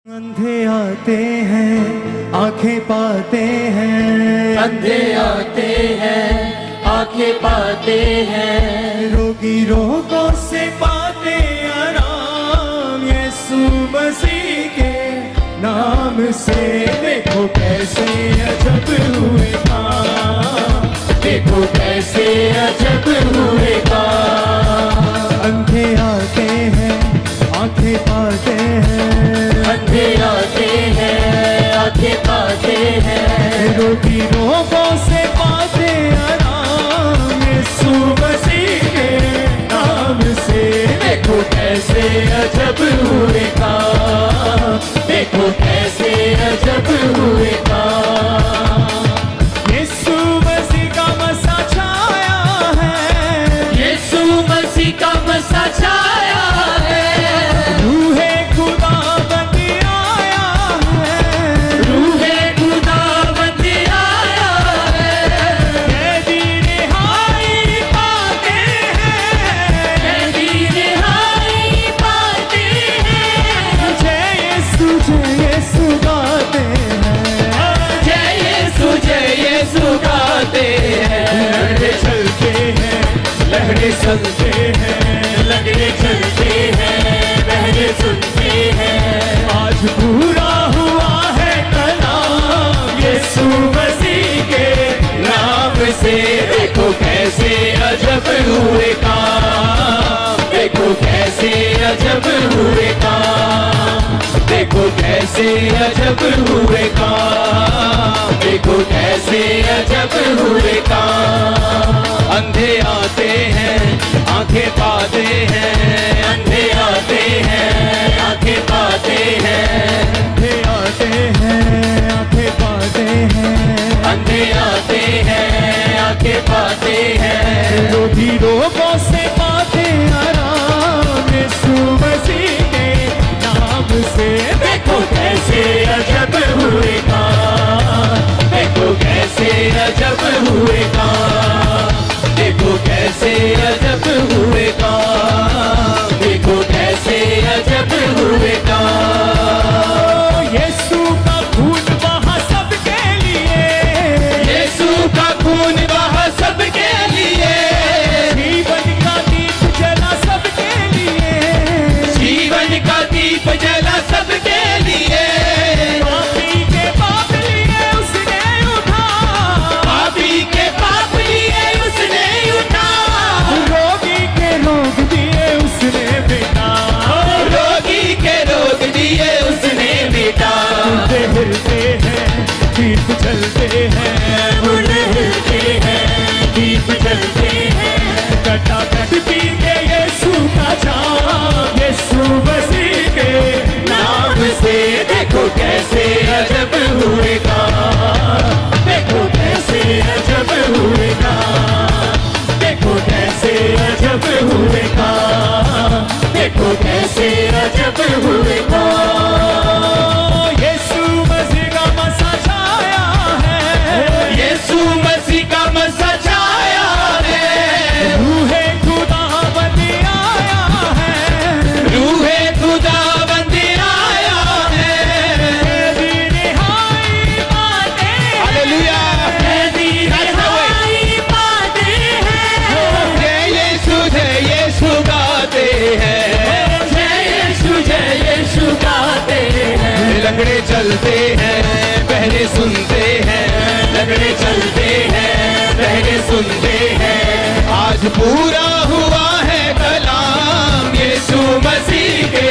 अंधे आते हैं आंखें पाते हैं, अंधे आते हैं आंखें पाते हैं, रोगी रोगों से पाते आराम यीशु मसीह के नाम से। देखो कैसे अजब हुए काम, देखो कैसे अजब हुए काम। अंधे आते हैं आंखें पाते हैं, अंधे आते हैं आंखें पाते हैं, रोगी रोगों से पाते आराम यीशु मसीह के नाम से। देखो कैसे अजब हुए काम, देखो कैसे अजब हुए काम। यीशु मसीह का मसा छाया है, यीशु मसीह का मसा छाया है, रूहे खुदाबंद आया है, रूहे खुदाबंद आया है, कैदी रिहाई पाते हैं, कैदी रिहाई पाते हैं, जय यीशु गाते हैं, जय यीशु गाते हैं। लहरें चलते हैं, लहरें चलते हैं, लहरें चलते हैं, बहरें सुनते हैं। आज पूरा हुआ है कलाम यीशु मसीह के नाम से देखो कैसे अजब हुए काम, देखो कैसे अजब हुए काम, देखो कैसे अजब हुए काम, देखो कैसे अजब हुए काम। अंधे आते हैं आंखें पाते हैं, अंधे आते हैं आंखें पाते हैं, अंधे आते हैं आंखें पाते हैं, अंधे आते हैं आंखें पाते हैं, रोगी रोगों से पाते आराम यीशु मसीह के नाम से। देखो कैसे अजब हुए काम, देखो कैसे अजब हुए काम, देखो कैसे अजब हुए काम, देखो कैसे अजब हुए काम। यीशु का खून बहा सबके लिए, यीशु का खून बहा सबके लिए, जीवन का दीप जला सबके लिए, जीवन का दीप जला सबके लिए, पापी के पाप लिए उसने उठा, पापी के पाप लिए उसने उठा, रोगी के रोग दिए उसने बिना, रोगी के रोग दिए उसने मिटा। मुर्दे हिलते हैं दीप जलते हैं, मुर्दे हिलते हैं दीप जलते हैं, कटाकट पी के यीशु का जाम यीशु मसीह के नाम से देखो कैसे अजब हुए काम, देखो कैसे अजब हुए काम, देखो कैसे अजब हुए काम, देखो कैसे अजब हुए काम। यीशु मसीह का मसा छाया है, यीशु मसीह का मसा छाया है, रूहे खुदाबंद आया है, रूहे खुदाबंद आया है, कैदी रिहाई पाते हैं, हालेलुया। कैदी रिहाई पाते हैं, जय यीशु गाते हैं, जय यीशु गाते हैं। लंगड़े चलते हैं बहरे सुनते हैं, लंगड़े चलते हैं बहरे सुनते हैं। आज पूरा हुआ है कलाम यीशु मसीह के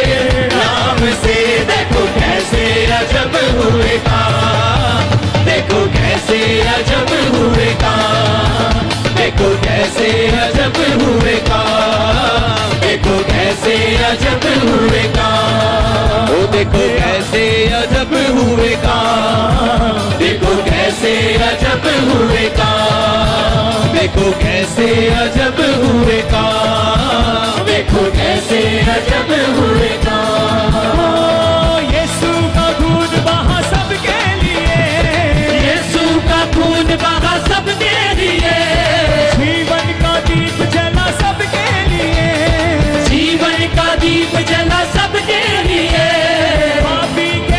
नाम से। देखो कैसे अजब हुए काम, देखो कैसे अजब हुए काम, देखो कैसे अजब हुए काम, देखो कैसे अजब हुए काम। ओ देखो कैसे अजब हुए काम, देखो कैसे अजब हुए काम, देखो कैसे अजब हुए काम, देखो कैसे अजब हुए काम। यीशु का खून बहा सबके लिए, यीशु का खून बहा सबके लिए, जीवन का दीप जला सबके लिए, जीवन का दीप जला सबके लिए, पापी के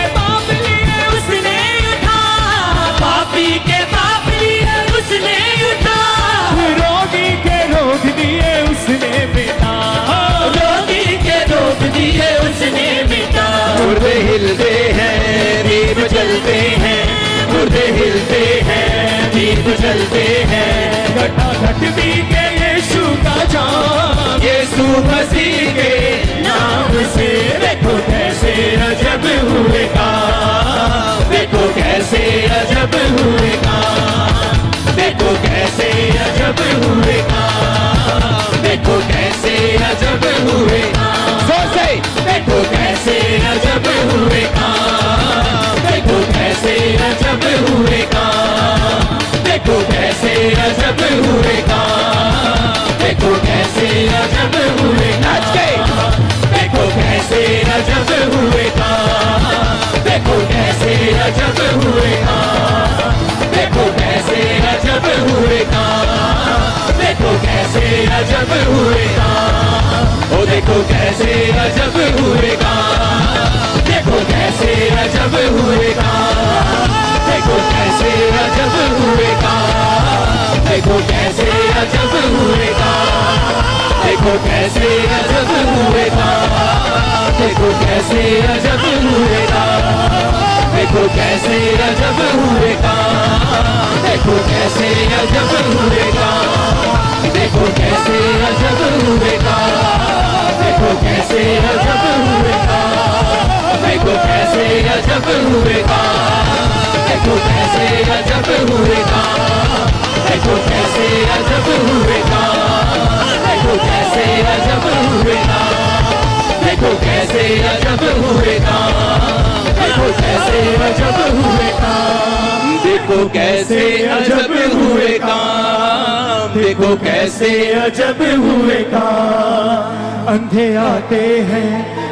दीप जलते हैं। घटाघट भी के यीशु का जाम, यीशु मसीह के नाम से देखो कैसे अजब हुए काम, देखो कैसे अजब हुए काम, देखो कैसे अजब हुए काम, देखो कैसे अजब हुए काम। जोर से देखो कैसे अजब हुए काम, देखो कैसे अजब हुए काम, देखो कैसे अजब हुए काम, देखो कैसे अजब हुए नाच के, देखो कैसे अजब हुए काम, देखो कैसे अजब हुए काम, देखो कैसे अजब हुए काम, देखो कैसे अजब हुए काम। ओ देखो कैसे अजब हुए काम, देखो कैसे अजब हुए काम, देखो कैसे अजब हुए काम, देखो कैसे अजब हुए काम, देखो कैसे अजब हुए काम, देखो कैसे अजब हुए काम, देखो कैसे अजब हुए काम, देखो कैसे अजब हुए काम, देखो कैसे अजब हुए काम, देखो कैसे अजब हुए काम, देखो कैसे अजब हुए काम, देखो कैसे अजब हुए काम, देखो कैसे अजब हुए काम, देखो कैसे अजब हुए काम, देखो कैसे अजब हुए काम, देखो कैसे अजब हुए काम, देखो कैसे अजब हुए काम, देखो कैसे अजब हुए काम। अंधे आते हैं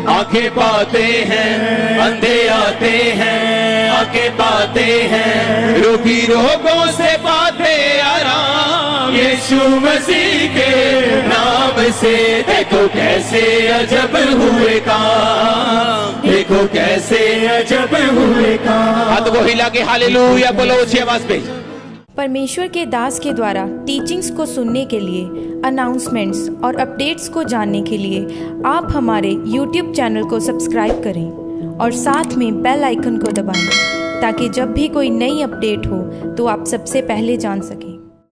आंखें पाते हैं, अंधे आते हैं आंखें पाते हैं, रोगी रोगों से पाते आराम, यीशु मसीह के नाम से देखो कैसे अजब हुए काम, देखो कैसे अजब हुए काम। हाथ को हिला के हालेलुया बोलो ऊंची आवाज पे। परमेश्वर के दास के द्वारा टीचिंग्स को सुनने के लिए, अनाउंसमेंट्स और अपडेट्स को जानने के लिए आप हमारे YouTube चैनल को सब्सक्राइब करें और साथ में बेल आइकन को दबाएं ताकि जब भी कोई नई अपडेट हो तो आप सबसे पहले जान सकें।